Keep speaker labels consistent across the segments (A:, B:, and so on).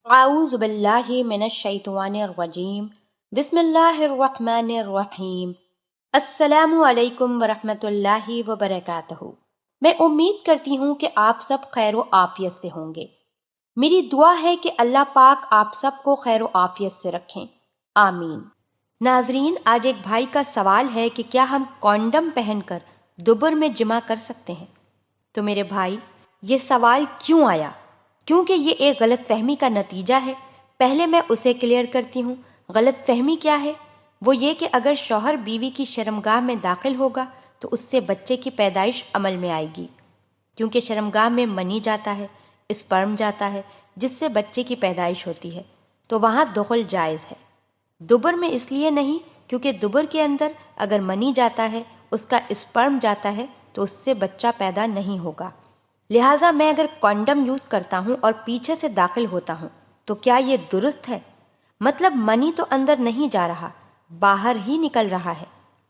A: اعوذ باللہ من الشیطان الرجیم بسم اللہ الرحمن الرحیم السلام علیکم ورحمۃ اللہ وبرکاتہ۔ میں امید کرتی ہوں کہ آپ سب خیر و عافیت سے ہوں گے۔ میری دعا ہے کہ اللہ پاک آپ سب کو خیر و عافیت سے رکھیں، آمین۔ ناظرین، آج ایک بھائی کا سوال ہے کہ کیا ہم کونڈم پہن کر دبر میں جمع کر سکتے ہیں؟ تو میرے بھائی، یہ سوال کیوں آیا؟ کیونکہ یہ ایک غلط فہمی کا نتیجہ ہے۔ پہلے میں اسے کلیئر کرتی ہوں۔ غلط فہمی کیا ہے؟ وہ یہ کہ اگر شوہر بیوی کی شرمگاہ میں داخل ہوگا تو اس سے بچے کی پیدائش عمل میں آئے گی، کیونکہ شرمگاہ میں منی جاتا ہے، اسپرم جاتا ہے، جس سے بچے کی پیدائش ہوتی ہے، تو وہاں دخل جائز ہے۔ دبر میں اس لیے نہیں کیونکہ دبر کے اندر اگر منی جاتا ہے، اس کا اسپرم جاتا ہے تو اس سے بچہ پیدا نہیں ہوگا۔ لہٰذا میں اگر کونڈم یوز کرتا ہوں اور پیچھے سے داخل ہوتا ہوں تو کیا یہ درست ہے؟ مطلب منی تو اندر نہیں جا رہا، باہر ہی نکل رہا ہے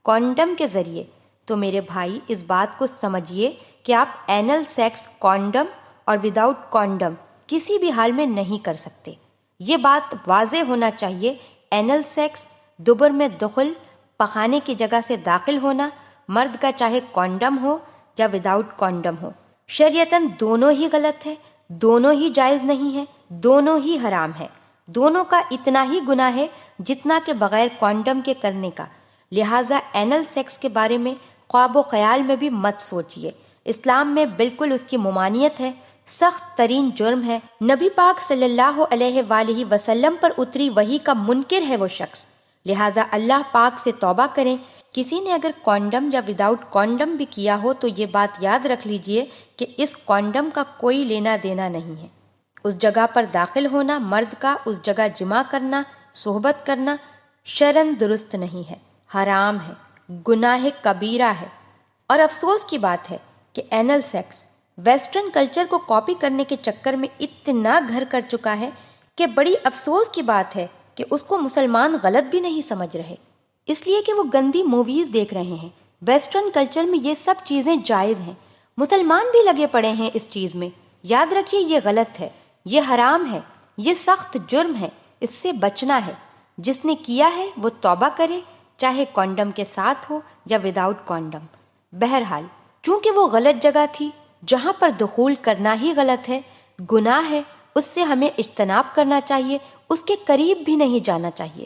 A: کونڈم کے ذریعے۔ تو میرے بھائی، اس بات کو سمجھیے کہ آپ اینل سیکس کونڈم اور وداؤٹ کونڈم کسی بھی حال میں نہیں کر سکتے۔ یہ بات واضح ہونا چاہیے۔ اینل سیکس، دبر میں دخل، پخانے کی جگہ سے داخل ہونا، مرد کا چاہے کونڈم ہو یا وداؤٹ کونڈم ہو، شریعتاً دونوں ہی غلط ہے، دونوں ہی جائز نہیں ہے، دونوں ہی حرام ہے۔ دونوں کا اتنا ہی گناہ ہے جتنا کہ بغیر کونڈم کے کرنے کا۔ لہٰذا اینل سیکس کے بارے میں خواب و خیال میں بھی مت سوچیے۔ اسلام میں بالکل اس کی ممانعت ہے، سخت ترین جرم ہے۔ نبی پاک صلی اللہ علیہ وآلہ وسلم پر اتری وحی کا منکر ہے وہ شخص۔ لہٰذا اللہ پاک سے توبہ کریں۔ کسی نے اگر کونڈم یا وداؤٹ کونڈم بھی کیا ہو تو یہ بات یاد رکھ لیجئے کہ اس کونڈم کا کوئی لینا دینا نہیں ہے۔ اس جگہ پر داخل ہونا، مرد کا اس جگہ جمع کرنا، صحبت کرنا شرعاً درست نہیں ہے، حرام ہے، گناہ کبیرہ ہے۔ اور افسوس کی بات ہے کہ اینل سیکس ویسٹرن کلچر کو کاپی کرنے کے چکر میں اتنا گھر کر چکا ہے کہ بڑی افسوس کی بات ہے کہ اس کو مسلمان غلط بھی نہیں سمجھ رہے، اس لیے کہ وہ گندی موویز دیکھ رہے ہیں۔ ویسٹرن کلچر میں یہ سب چیزیں جائز ہیں، مسلمان بھی لگے پڑے ہیں اس چیز میں۔ یاد رکھیے، یہ غلط ہے، یہ حرام ہے، یہ سخت جرم ہے، اس سے بچنا ہے۔ جس نے کیا ہے وہ توبہ کرے، چاہے کونڈم کے ساتھ ہو یا وداؤٹ کونڈم۔ بہرحال، چونکہ وہ غلط جگہ تھی جہاں پر دخول کرنا ہی غلط ہے، گناہ ہے، اس سے ہمیں اجتناب کرنا چاہیے، اس کے قریب بھی نہیں جانا چاہیے۔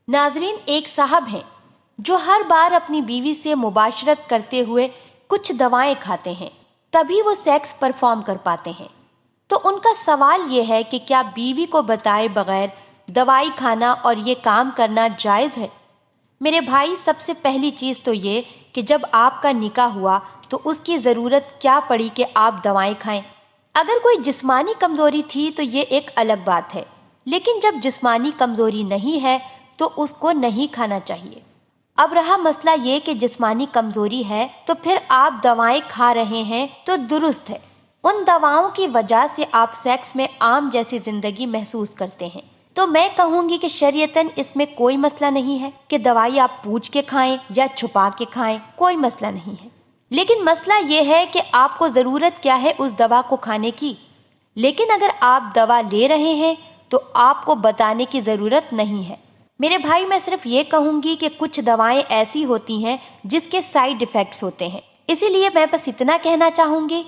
A: ناظرین، ایک صاحب ہیں جو ہر بار اپنی بیوی سے مباشرت کرتے ہوئے کچھ دوائیں کھاتے ہیں، تبھی وہ سیکس پرفارم کر پاتے ہیں۔ تو ان کا سوال یہ ہے کہ کیا بیوی کو بتائے بغیر دوائی کھانا اور یہ کام کرنا جائز ہے؟ میرے بھائی، سب سے پہلی چیز تو یہ کہ جب آپ کا نکاح ہوا تو اس کی ضرورت کیا پڑی کہ آپ دوائیں کھائیں؟ اگر کوئی جسمانی کمزوری تھی تو یہ ایک الگ بات ہے، لیکن جب جسمانی کمزوری نہیں ہے تو اس کو نہیں کھانا چاہیے۔ اب رہا مسئلہ یہ کہ جسمانی کمزوری ہے تو پھر آپ دوائیں کھا رہے ہیں تو درست ہے، ان دواؤں کی وجہ سے آپ سیکس میں عام جیسی زندگی محسوس کرتے ہیں، تو میں کہوں گی کہ شریعتاً اس میں کوئی مسئلہ نہیں ہے کہ دوائی آپ پوچھ کے کھائیں یا چھپا کے کھائیں، کوئی مسئلہ نہیں ہے۔ لیکن مسئلہ یہ ہے کہ آپ کو ضرورت کیا ہے اس دوا کو کھانے کی۔ لیکن اگر آپ دوا لے رہے ہیں تو آپ کو بتانے کی ضرورت نہیں ہے۔ میرے بھائی، میں صرف یہ کہوں گی کہ کچھ دوائیں ایسی ہوتی ہیں جس کے سائیڈ ایفیکٹس ہوتے ہیں، اسی لیے میں بس اتنا کہنا چاہوں گی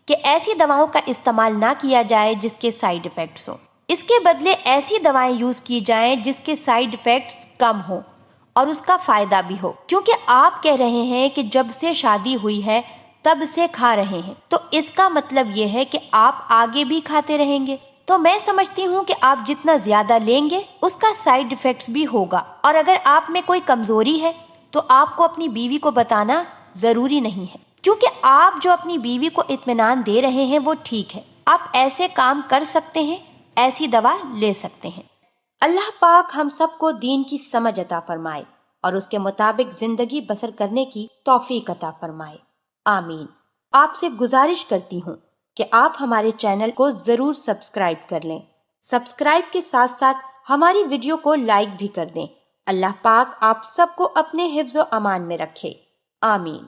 A: کہ ایسی دواؤں کا استعمال نہ کیا جائے جس کے سائیڈ ایفیکٹس ہوں۔ اس کے بدلے ایسی دوائیں یوز کی جائیں جس کے سائیڈ ایفیکٹس کم ہوں اور اس کا فائدہ بھی ہو، کیونکہ آپ کہہ رہے ہیں کہ جب سے شادی ہوئی ہے تب سے کھا رہے ہیں، تو اس کا مطلب یہ ہے کہ آپ آگے بھی کھاتے رہیں گے۔ تو میں سمجھتی ہوں کہ آپ جتنا زیادہ لیں گے اس کا سائیڈ ایفیکٹس بھی ہوگا، اور اگر آپ میں کوئی کمزوری ہے تو آپ کو اپنی بیوی کو بتانا ضروری نہیں ہے، کیونکہ آپ جو اپنی بیوی کو اطمینان دے رہے ہیں وہ ٹھیک ہے، آپ ایسے کام کر سکتے ہیں، ایسی دوا لے سکتے ہیں۔ اللہ پاک ہم سب کو دین کی سمجھ عطا فرمائے اور اس کے مطابق زندگی بسر کرنے کی توفیق عطا فرمائے، آمین۔ آپ سے گزارش کرتی ہوں کہ آپ ہمارے چینل کو ضرور سبسکرائب کر لیں۔ سبسکرائب کے ساتھ ساتھ ہماری ویڈیو کو لائک بھی کر دیں۔ اللہ پاک آپ سب کو اپنے حفظ و امان میں رکھے، آمین۔